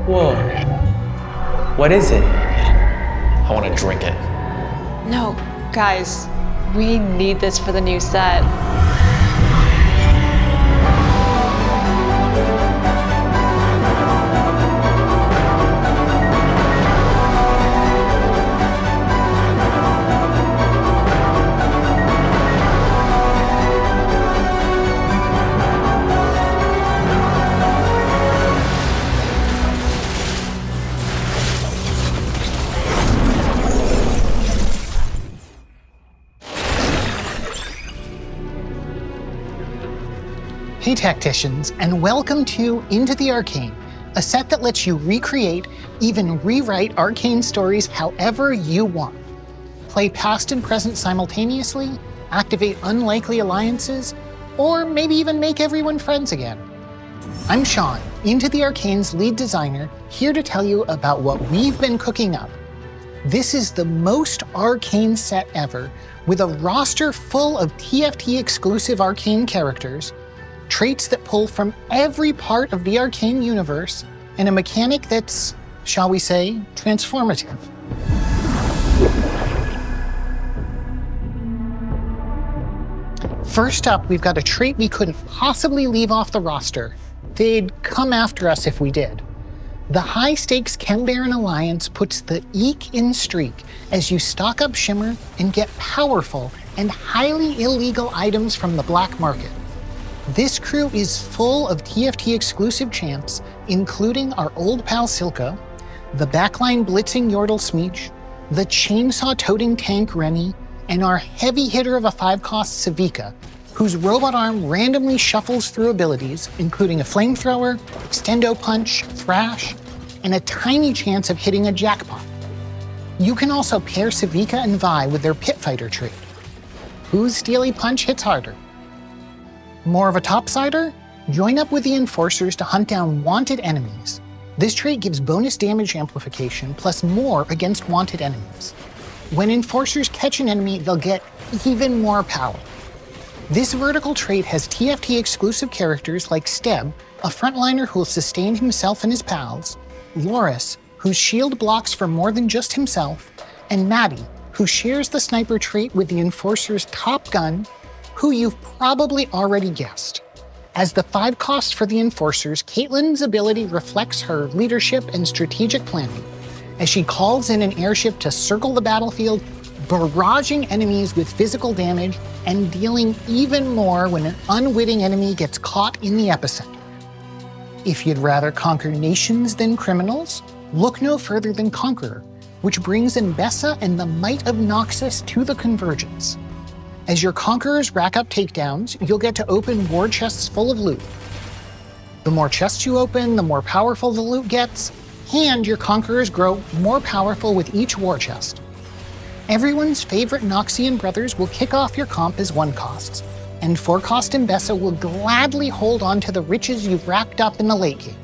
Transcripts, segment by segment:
Whoa. What is it? I want to drink it. No, guys, we need this for the new set. Hey Tacticians, and welcome to Into the Arcane, a set that lets you recreate, even rewrite arcane stories however you want. Play past and present simultaneously, activate unlikely alliances, or maybe even make everyone friends again. I'm Sean, Into the Arcane's lead designer, here to tell you about what we've been cooking up. This is the most arcane set ever, with a roster full of TFT exclusive arcane characters, traits that pull from every part of the arcane universe, and a mechanic that's, shall we say, transformative. First up, we've got a trait we couldn't possibly leave off the roster. They'd come after us if we did. The high-stakes Chembaron Alliance puts the Eek in streak as you stock up Shimmer and get powerful and highly illegal items from the black market. This crew is full of TFT exclusive champs, including our old pal Silco, the backline blitzing Yordle Smeech, the chainsaw-toting tank Remy, and our heavy hitter of a 5-cost Savika, whose robot arm randomly shuffles through abilities, including a flamethrower, extendo punch, thrash, and a tiny chance of hitting a jackpot. You can also pair Savika and Vi with their Pit Fighter trait. Whose Steely Punch hits harder? More of a topsider? Join up with the Enforcers to hunt down wanted enemies. This trait gives bonus damage amplification plus more against wanted enemies. When Enforcers catch an enemy, they'll get even more power. This vertical trait has TFT exclusive characters like Steb, a frontliner who will sustain himself and his pals, Loris, whose shield blocks for more than just himself, and Maddie, who shares the sniper trait with the Enforcer's top gun, who you've probably already guessed. As the 5-cost for the Enforcers, Caitlyn's ability reflects her leadership and strategic planning, as she calls in an airship to circle the battlefield, barraging enemies with physical damage and dealing even more when an unwitting enemy gets caught in the epicenter. If you'd rather conquer nations than criminals, look no further than Conqueror, which brings Mbessa and the might of Noxus to the Convergence. As your Conquerors rack up takedowns, you'll get to open war chests full of loot. The more chests you open, the more powerful the loot gets, and your Conquerors grow more powerful with each war chest. Everyone's favorite Noxian brothers will kick off your comp as 1-costs, and 4-cost Mbessa will gladly hold on to the riches you've racked up in the late game.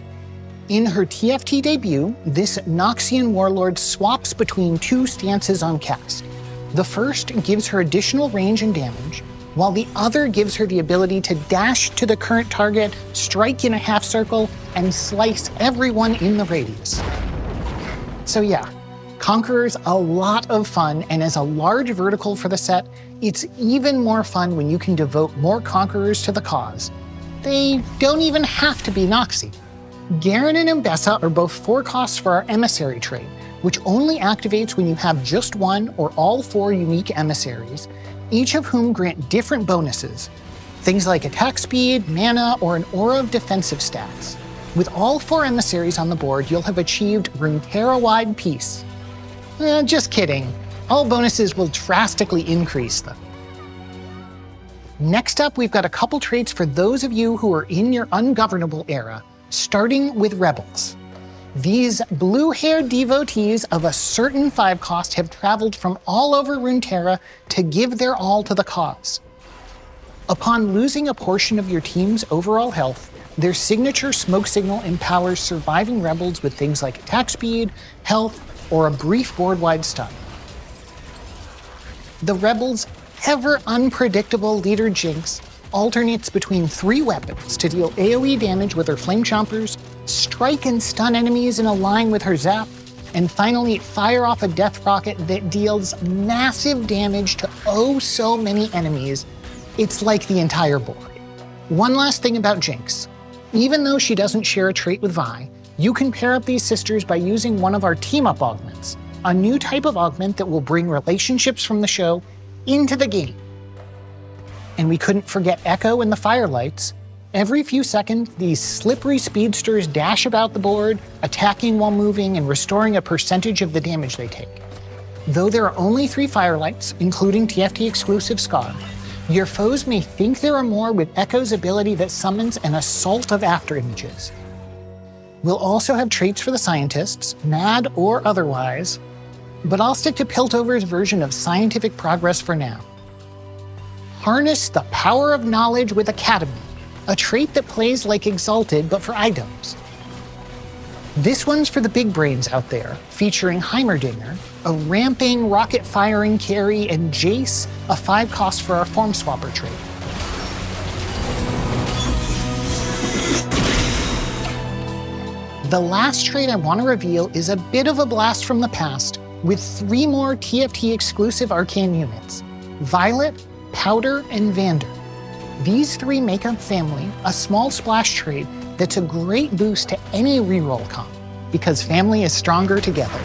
In her TFT debut, this Noxian warlord swaps between 2 stances on cast. The first gives her additional range and damage, while the other gives her the ability to dash to the current target, strike in a half circle, and slice everyone in the radius. So yeah, Conqueror's a lot of fun, and as a large vertical for the set, it's even more fun when you can devote more Conquerors to the cause. They don't even have to be Noxy. Garen and Mbessa are both 4-costs for our Emissary trait, which only activates when you have just one or all 4 unique emissaries, each of whom grant different bonuses, things like attack speed, mana, or an aura of defensive stats. With all 4 emissaries on the board, you'll have achieved Runeterra-wide peace. Just kidding. All bonuses will drastically increase them. Next up, we've got a couple traits for those of you who are in your ungovernable era, starting with Rebels. These blue-haired devotees of a certain 5-cost have traveled from all over Runeterra to give their all to the cause. Upon losing a portion of your team's overall health, Their signature smoke signal empowers surviving rebels with things like attack speed, health, or a brief board-wide stun. The rebels' ever unpredictable leader Jinx alternates between 3 weapons to deal AoE damage with her Flame Chompers, strike and stun enemies in a line with her Zap, and finally fire off a death rocket that deals massive damage to oh so many enemies. It's like the entire board. One last thing about Jinx. Even though she doesn't share a trait with Vi, you can pair up these sisters by using one of our team-up augments, a new type of augment that will bring relationships from the show into the game. And we couldn't forget Echo and the Firelights. Every few seconds, these slippery speedsters dash about the board, attacking while moving and restoring a percentage of the damage they take. Though there are only 3 Firelights, including TFT exclusive Scar, your foes may think there are more with Echo's ability that summons an assault of afterimages. We'll also have traits for the scientists, mad or otherwise, but I'll stick to Piltover's version of scientific progress for now. Harness the power of knowledge with Academy, a trait that plays like Exalted but for items. This one's for the big brains out there, featuring Heimerdinger, a ramping, rocket-firing carry, and Jace, a 5 cost for our Form Swapper trait. The last trait I want to reveal is a bit of a blast from the past, with 3 more TFT exclusive arcane units: Violet, Powder, and Vander. These 3 make up Family, a small splash trait that's a great boost to any reroll comp, because Family is stronger together.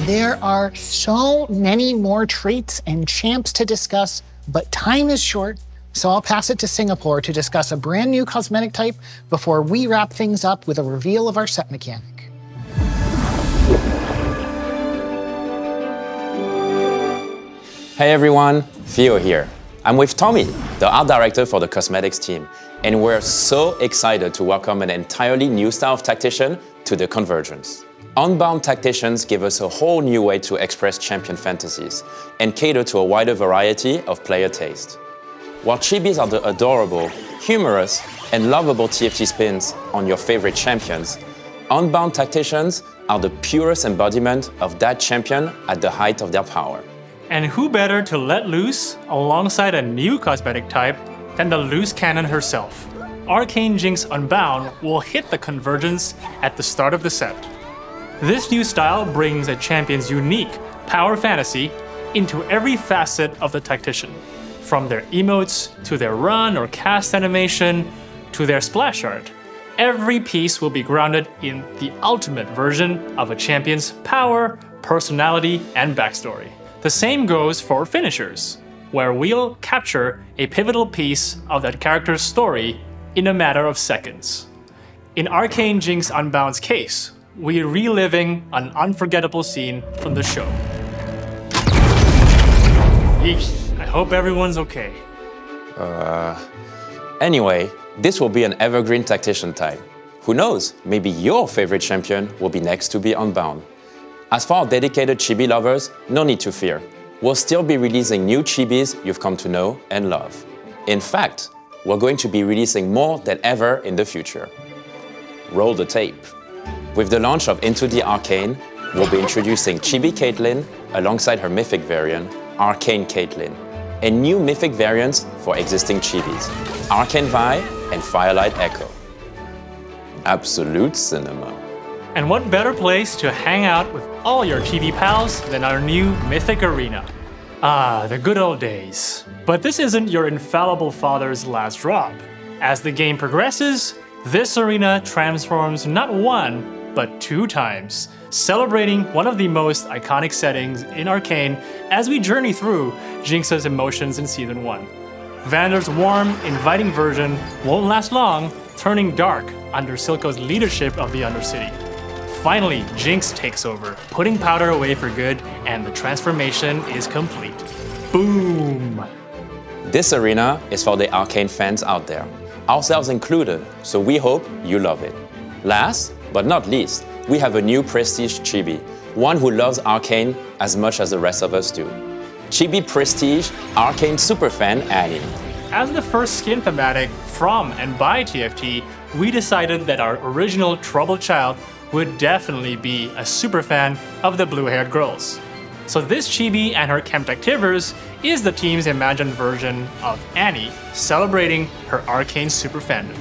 There are so many more traits and champs to discuss, but time is short, so I'll pass it to Singapore to discuss a brand new cosmetic type before we wrap things up with a reveal of our set mechanic. Hey everyone, Theo here. I'm with Tommy, the art director for the cosmetics team, and we're so excited to welcome an entirely new style of tactician to the Convergence. Unbound tacticians give us a whole new way to express champion fantasies and cater to a wider variety of player taste. While chibis are the adorable, humorous, and lovable TFT spins on your favorite champions, Unbound tacticians are the purest embodiment of that champion at the height of their power. And who better to let loose alongside a new cosmetic type than the loose cannon herself? Arcane Jinx Unbound will hit the Convergence at the start of the set. This new style brings a champion's unique power fantasy into every facet of the tactician, from their emotes to their run or cast animation to their splash art. Every piece will be grounded in the ultimate version of a champion's power, personality, and backstory. The same goes for finishers, where we'll capture a pivotal piece of that character's story in a matter of seconds. In Arcane Jinx Unbound's case, we're reliving an unforgettable scene from the show. Yeesh, I hope everyone's okay. Anyway, this will be an evergreen tactician type. Who knows, maybe your favorite champion will be next to be Unbound. As for our dedicated chibi lovers, no need to fear. We'll still be releasing new chibis you've come to know and love. In fact, we're going to be releasing more than ever in the future. Roll the tape. With the launch of Into the Arcane, we'll be introducing Chibi Caitlyn alongside her mythic variant, Arcane Caitlyn, and new mythic variants for existing chibis, Arcane Vi and Firelight Echo. Absolute cinema. And what better place to hang out with all your chibi pals than our new Mythic Arena? Ah, the good old days. But this isn't your infallible father's last drop. As the game progresses, this arena transforms not 1, but 2 times, celebrating one of the most iconic settings in Arcane as we journey through Jinx's emotions in Season 1. Vander's warm, inviting version won't last long, turning dark under Silco's leadership of the Undercity. Finally, Jinx takes over, putting Powder away for good, and the transformation is complete. Boom! This arena is for the Arcane fans out there, ourselves included, so we hope you love it. Last, but not least, we have a new Prestige Chibi, one who loves Arcane as much as the rest of us do. Chibi Prestige Arcane Superfan Annie. as the first skin thematic from and by TFT, we decided that our original troubled child would definitely be a superfan of the blue-haired girls. So this chibi and her Chemtectivers is the team's imagined version of Annie, celebrating her Arcane super fandom.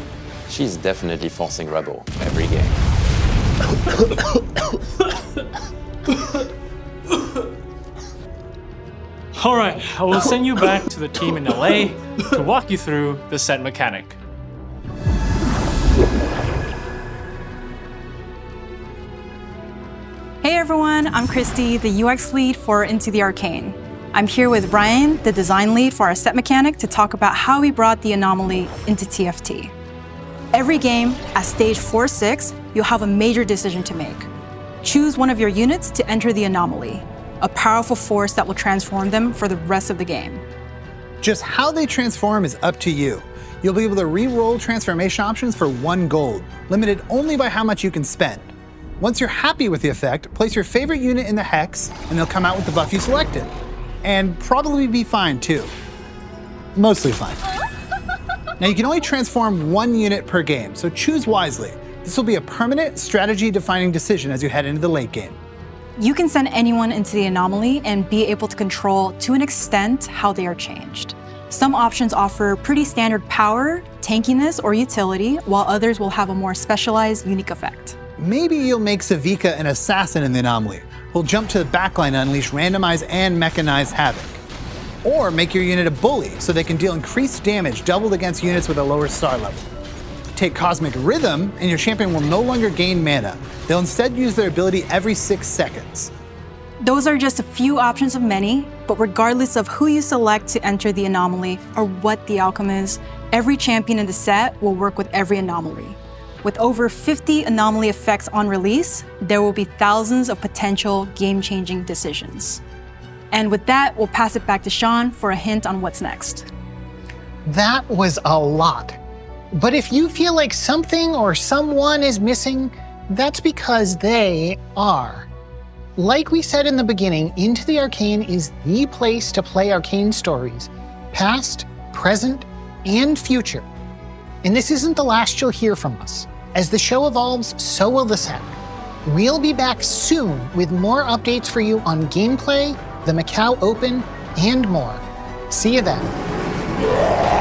She's definitely forcing Rebel every game. Alright, I will send you back to the team in LA to walk you through the set mechanic. Hey everyone, I'm Christy, the UX lead for Into the Arcane. I'm here with Ryan, the design lead for our set mechanic, to talk about how we brought the anomaly into TFT. Every game, at stage 4-6, you'll have a major decision to make. Choose one of your units to enter the anomaly, a powerful force that will transform them for the rest of the game. Just how they transform is up to you. You'll be able to re-roll transformation options for 1 gold, limited only by how much you can spend. Once you're happy with the effect, place your favorite unit in the hex, and they'll come out with the buff you selected. And probably be fine too. Mostly fine. Now you can only transform 1 unit per game, so choose wisely. This will be a permanent, strategy-defining decision as you head into the late game. You can send anyone into the anomaly and be able to control, to an extent, how they are changed. Some options offer pretty standard power, tankiness, or utility, while others will have a more specialized, unique effect. Maybe you'll make Savika an assassin in the anomaly, who'll jump to the backline to unleash randomized and mechanized havoc. Or make your unit a bully, so they can deal increased damage doubled against units with a lower star level. Take Cosmic Rhythm, and your champion will no longer gain mana. They'll instead use their ability every 6 seconds. Those are just a few options of many, but regardless of who you select to enter the anomaly or what the outcome is, every champion in the set will work with every anomaly. With over 50 anomaly effects on release, there will be thousands of potential game-changing decisions. And with that, we'll pass it back to Sean for a hint on what's next. That was a lot. But if you feel like something or someone is missing, that's because they are. Like we said in the beginning, Into the Arcane is the place to play Arcane stories, past, present, and future. And this isn't the last you'll hear from us. As the show evolves, so will the set. We'll be back soon with more updates for you on gameplay, the Macau Open, and more. See you then.